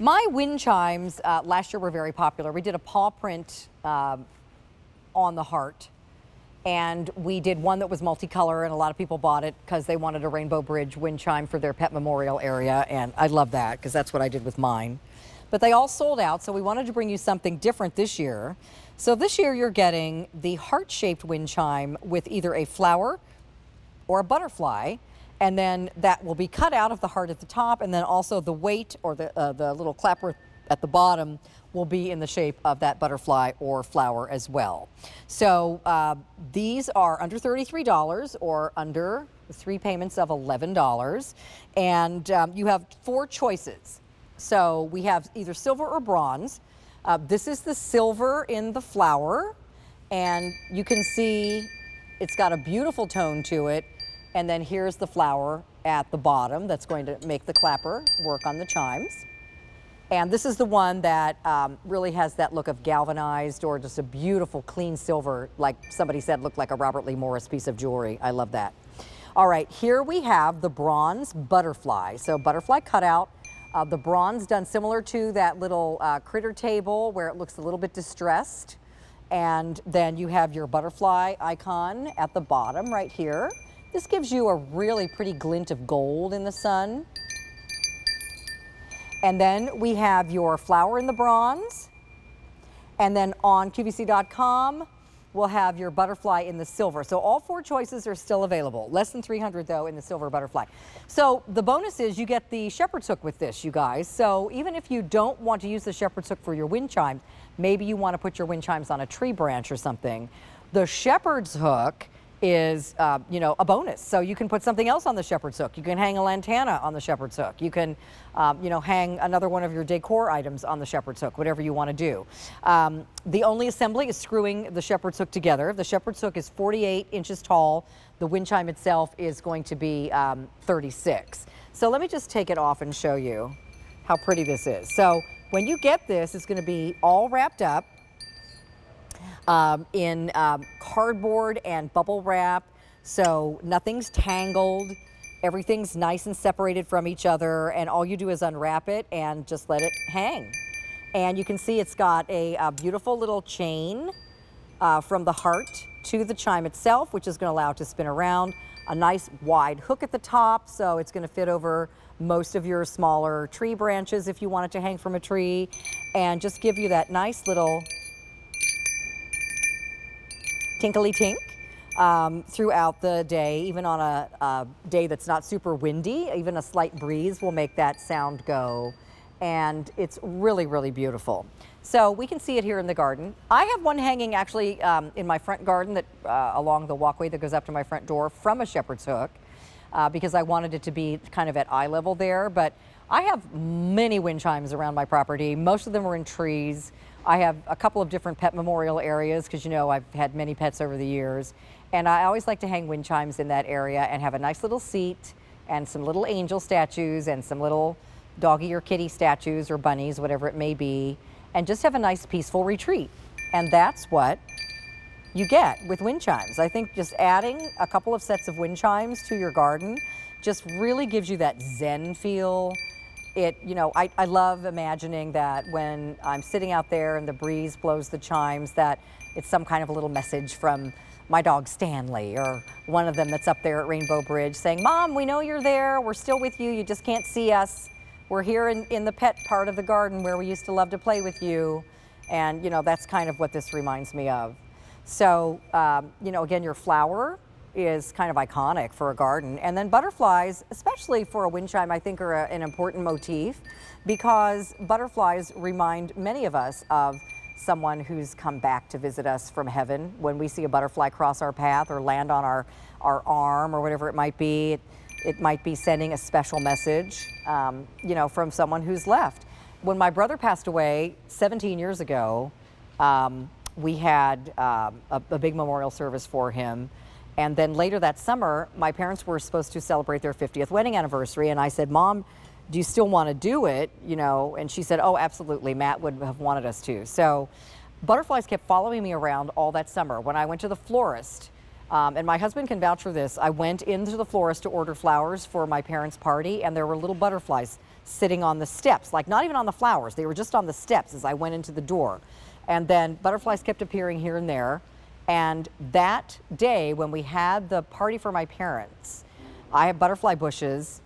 My wind chimes last year were very popular. We did a paw print on the heart, and we did one that was multicolor, and a lot of people bought it because they wanted a Rainbow Bridge wind chime for their pet memorial area, and I love that because that's what I did with mine. But they all sold out, so we wanted to bring you something different this year. So this year you're getting the heart-shaped wind chime with either a flower or a butterfly, and then that will be cut out of the heart at the top, and then also the weight or the little clapper at the bottom will be in the shape of that butterfly or flower as well. So these are under $33 or under 3 payments of $11, and you have 4 choices. So we have either silver or bronze. This is the silver in the flower, and you can see it's got a beautiful tone to it. And then here's the flower at the bottom that's going to make the clapper work on the chimes. And this is the one that really has that look of galvanized or just a beautiful clean silver, like somebody said looked like a Robert Lee Morris piece of jewelry. I love that. All right, here we have the bronze butterfly. So butterfly cutout. The bronze done similar to that little critter table where it looks a little bit distressed. And then you have your butterfly icon at the bottom right here. This gives you a really pretty glint of gold in the sun. And then we have your flower in the bronze. And then on QVC.com, we'll have your butterfly in the silver. So all 4 choices are still available. Less than $300 though in the silver butterfly. So the bonus is you get the shepherd's hook with this, you guys. So even if you don't want to use the shepherd's hook for your wind chimes, maybe you want to put your wind chimes on a tree branch or something, the shepherd's hook is, you know, a bonus. So you can put something else on the shepherd's hook. You can hang a lantana on the shepherd's hook. You can, you know, hang another one of your decor items on the shepherd's hook, whatever you want to do. The only assembly is screwing the shepherd's hook together. The shepherd's hook is 48 inches tall. The wind chime itself is going to be 36. So let me just take it off and show you how pretty this is. So when you get this, it's going to be all wrapped up in cardboard and bubble wrap, so nothing's tangled, everything's nice and separated from each other, and all you do is unwrap it and just let it hang. And you can see it's got a beautiful little chain from the heart to the chime itself, which is going to allow it to spin around, a nice wide hook at the top, so it's going to fit over most of your smaller tree branches if you want it to hang from a tree, and just give you that nice little tinkly tink throughout the day. Even on a day that's not super windy, even a slight breeze will make that sound go, and it's really, really beautiful. So we can see it here in the garden. I have one hanging actually in my front garden that along the walkway that goes up to my front door from a shepherd's hook because I wanted it to be kind of at eye level there. But I have many wind chimes around my property. Most of them are in trees. I have a couple of different pet memorial areas because, you know, I've had many pets over the years. And I always like to hang wind chimes in that area and have a nice little seat and some little angel statues and some little doggy or kitty statues or bunnies, whatever it may be, and just have a nice peaceful retreat. And that's what you get with wind chimes. I think just adding a couple of sets of wind chimes to your garden just really gives you that Zen feel. It, you know, I love imagining that when I'm sitting out there and the breeze blows the chimes, that it's some kind of a little message from my dog Stanley or one of them that's up there at Rainbow Bridge saying, "Mom, we know you're there. We're still with you. You just can't see us. We're here in the pet part of the garden where we used to love to play with you." And, you know, that's kind of what this reminds me of. So, you know, again, your flower is kind of iconic for a garden. And then butterflies, especially for a wind chime, I think are an important motif because butterflies remind many of us of someone who's come back to visit us from heaven. When we see a butterfly cross our path or land on our arm or whatever it might be, it might be sending a special message, you know, from someone who's left. When my brother passed away 17 years ago, we had a big memorial service for him. And then later that summer, my parents were supposed to celebrate their 50th wedding anniversary. And I said, "Mom, do you still want to do it?" You know, and she said, "Oh, absolutely. Matt would have wanted us to." So butterflies kept following me around all that summer. When I went to the florist, and my husband can vouch for this, I went into the florist to order flowers for my parents' party, and there were little butterflies sitting on the steps, like not even on the flowers. They were just on the steps as I went into the door. And then butterflies kept appearing here and there. And that day when we had the party for my parents, I have butterfly bushes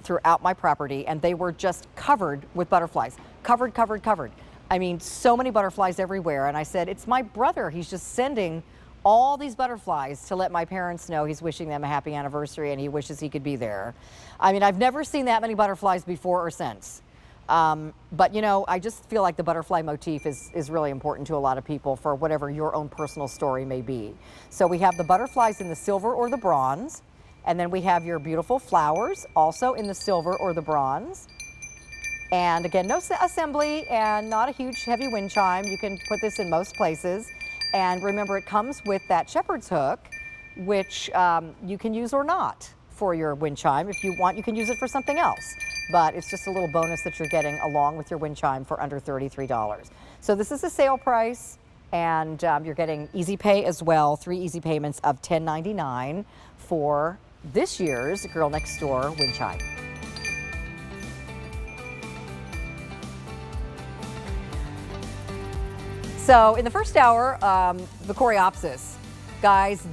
throughout my property, and they were just covered with butterflies. Covered, covered, covered. I mean, so many butterflies everywhere. And I said, it's my brother. He's just sending all these butterflies to let my parents know he's wishing them a happy anniversary and he wishes he could be there. I mean, I've never seen that many butterflies before or since. But you know, I just feel like the butterfly motif is really important to a lot of people for whatever your own personal story may be. So we have the butterflies in the silver or the bronze, and then we have your beautiful flowers also in the silver or the bronze. And again, no assembly and not a huge heavy wind chime. You can put this in most places. And remember, it comes with that shepherd's hook, which you can use or not for your wind chime. If you want, you can use it for something else. But it's just a little bonus that you're getting along with your wind chime for under $33. So this is a sale price, and you're getting easy pay as well, 3 easy payments of $10.99 for this year's Girl Next Door wind chime. So in the first hour, the coreopsis. Guys,